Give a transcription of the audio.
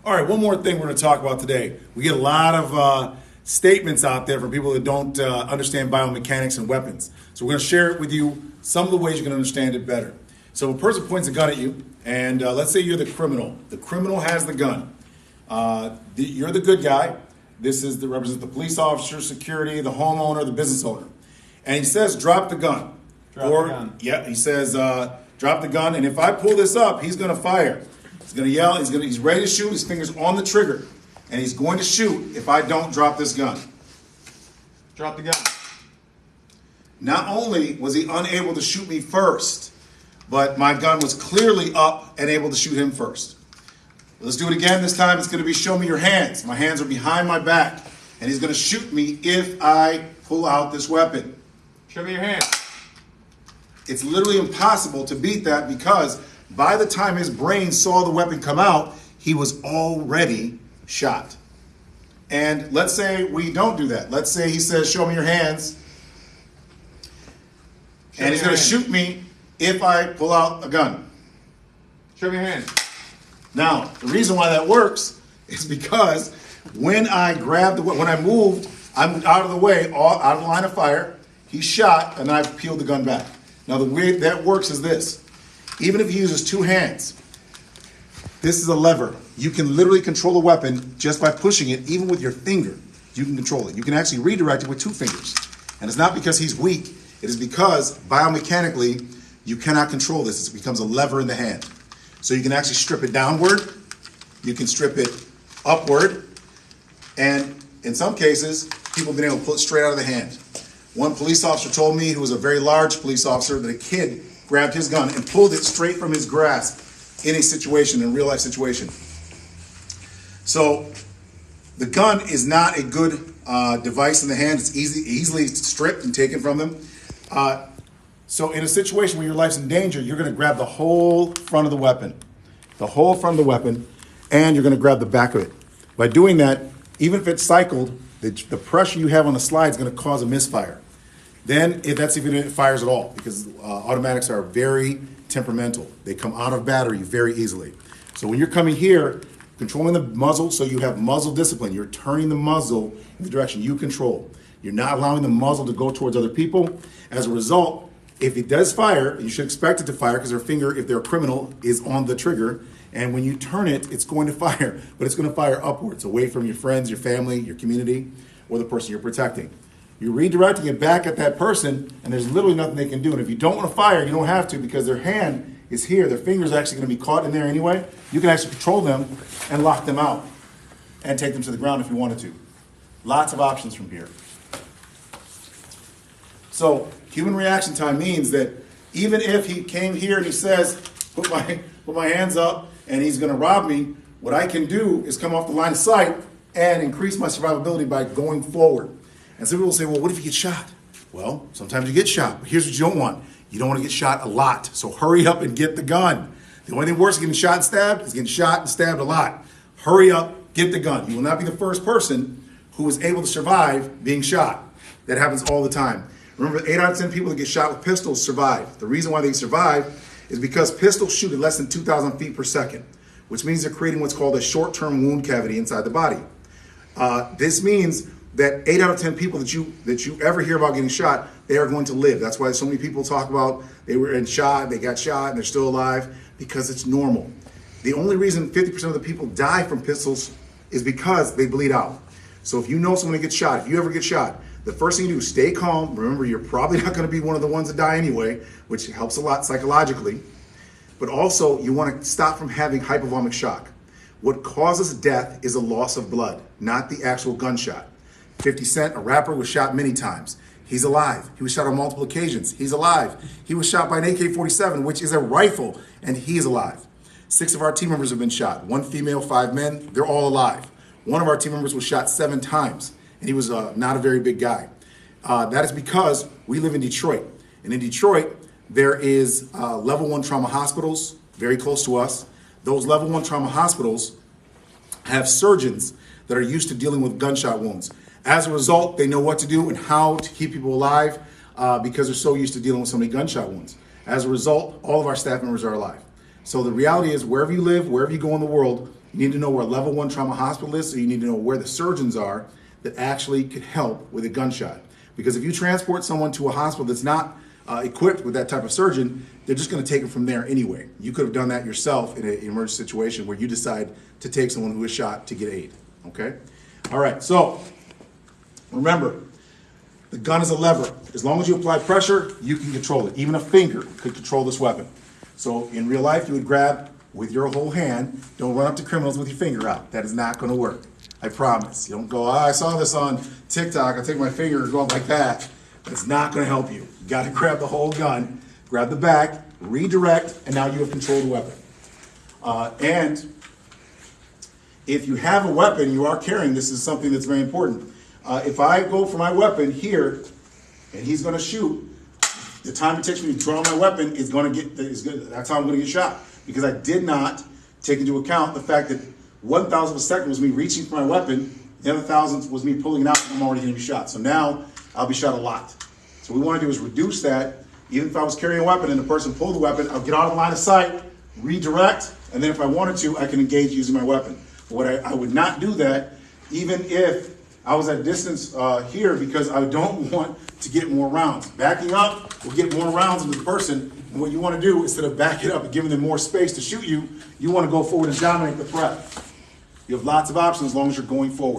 All right, one more thing we're going to talk about today. We get a lot of statements out there from people that don't understand biomechanics and weapons. So we're going to share it with you, some of the ways you can understand it better. So a person points a gun at you, and let's say you're the criminal. The criminal has the gun. You're the good guy. This is represents the police officer, security, the homeowner, the business owner. And he says, drop the gun. Drop the gun. Yeah, he says, drop the gun, and if I pull this up, he's going to fire. He's going to yell, he's ready to shoot, his finger's on the trigger, and he's going to shoot if I don't drop this gun. Drop the gun. Not only was he unable to shoot me first, but my gun was clearly up and able to shoot him first. Let's do it again. This time it's going to be show me your hands. My hands are behind my back, and he's going to shoot me if I pull out this weapon. Show me your hands. It's literally impossible to beat that because by the time his brain saw the weapon come out, he was already shot. And let's say we don't do that. Let's say he says, show me your hands. And he's going to shoot me if I pull out a gun. Show me your hands. Now, the reason why that works is because when I grabbed when I moved, I'm out of the way, out of the line of fire. He shot, and I peeled the gun back. Now, the way that works is this. Even if he uses two hands, this is a lever. You can literally control a weapon just by pushing it, even with your finger. You can control it. You can actually redirect it with two fingers. And it's not because he's weak. It is because biomechanically, you cannot control this. It becomes a lever in the hand. So you can actually strip it downward. You can strip it upward. And in some cases, people have been able to pull it straight out of the hand. One police officer told me, who was a very large police officer, that a kid grabbed his gun and pulled it straight from his grasp in a situation, in a real life situation. So the gun is not a good device in the hand. It's easily stripped and taken from them. So in a situation where your life's in danger, you're going to grab the whole front of the weapon, and you're going to grab the back of it. By doing that, even if it's cycled, the pressure you have on the slide is going to cause a misfire. Then, if it fires at all, because automatics are very temperamental. They come out of battery very easily. So when you're coming here, controlling the muzzle, so you have muzzle discipline. You're turning the muzzle in the direction you control. You're not allowing the muzzle to go towards other people. As a result, if it does fire, you should expect it to fire because their finger, if they're a criminal, is on the trigger. And when you turn it, it's going to fire, but it's going to fire upwards, away from your friends, your family, your community, or the person you're protecting. You're redirecting it back at that person, and there's literally nothing they can do. And if you don't want to fire, you don't have to, because their hand is here. Their finger's actually going to be caught in there anyway. You can actually control them and lock them out and take them to the ground if you wanted to. Lots of options from here. So human reaction time means that even if he came here and he says, put my hands up, and he's going to rob me, what I can do is come off the line of sight and increase my survivability by going forward. And some people will say, well, what if you get shot? Well, sometimes you get shot, but here's what you don't want. You don't want to get shot a lot. So hurry up and get the gun. The only thing worse than getting shot and stabbed is getting shot and stabbed a lot. Hurry up, get the gun. You will not be the first person who is able to survive being shot. That happens all the time. Remember, 8 out of 10 people that get shot with pistols survive. The reason why they survive is because pistols shoot at less than 2,000 feet per second, which means they're creating what's called a short-term wound cavity inside the body. This means that 8 out of 10 people that you ever hear about getting shot, they are going to live. That's why so many people talk about they got shot, and they're still alive, because it's normal. The only reason 50% of the people die from pistols is because they bleed out. So if you know someone that gets shot, if you ever get shot, the first thing you do is stay calm. Remember, you're probably not going to be one of the ones that die anyway, which helps a lot psychologically. But also, you want to stop from having hypovolemic shock. What causes death is a loss of blood, not the actual gunshot. 50 Cent, a rapper, was shot many times. He's alive. He was shot on multiple occasions. He's alive. He was shot by an AK-47, which is a rifle, and he is alive. 6 of our team members have been shot. 1 female, 5 men. They're all alive. One of our team members was shot 7 times, and he was not a very big guy. That is because we live in Detroit. And in Detroit, there is level 1 trauma hospitals very close to us. Those level 1 trauma hospitals have surgeons that are used to dealing with gunshot wounds. As a result, they know what to do and how to keep people alive because they're so used to dealing with so many gunshot wounds. As a result, all of our staff members are alive. So the reality is, wherever you live, wherever you go in the world, You need to know where level 1 trauma hospital is, so you need to know where the surgeons are that actually could help with a gunshot. Because if you transport someone to a hospital that's not equipped with that type of surgeon, they're just going to take it from there anyway. You could have done that yourself in an emergency situation where you decide to take someone who is shot to get aid. Okay? All right, so remember, the gun is a lever. As long as you apply pressure, you can control it. Even a finger could control this weapon. So in real life, you would grab with your whole hand. Don't run up to criminals with your finger out. That is not going to work. I promise. You don't go, oh, I saw this on TikTok. I'll take my finger and go up like that. That's not going to help you. You got to grab the whole gun, grab the back, redirect, and now you have controlled the weapon. And if you have a weapon you are carrying, this is something that's very important. If I go for my weapon here, and he's going to shoot, the time it takes me to draw my weapon is going to get, that's how I'm going to get shot. Because I did not take into account the fact that 1,000th of a second was me reaching for my weapon, the other 1,000th was me pulling it out, and I'm already going to be shot. So now I'll be shot a lot. So what we want to do is reduce that. Even if I was carrying a weapon and the person pulled the weapon, I'll get out of the line of sight, redirect, and then if I wanted to, I can engage using my weapon. But what I would not do that, even if I was at distance here, because I don't want to get more rounds. Backing up will get more rounds into the person, and what you want to do, instead of backing up and giving them more space to shoot you, you want to go forward and dominate the threat. You have lots of options as long as you're going forward.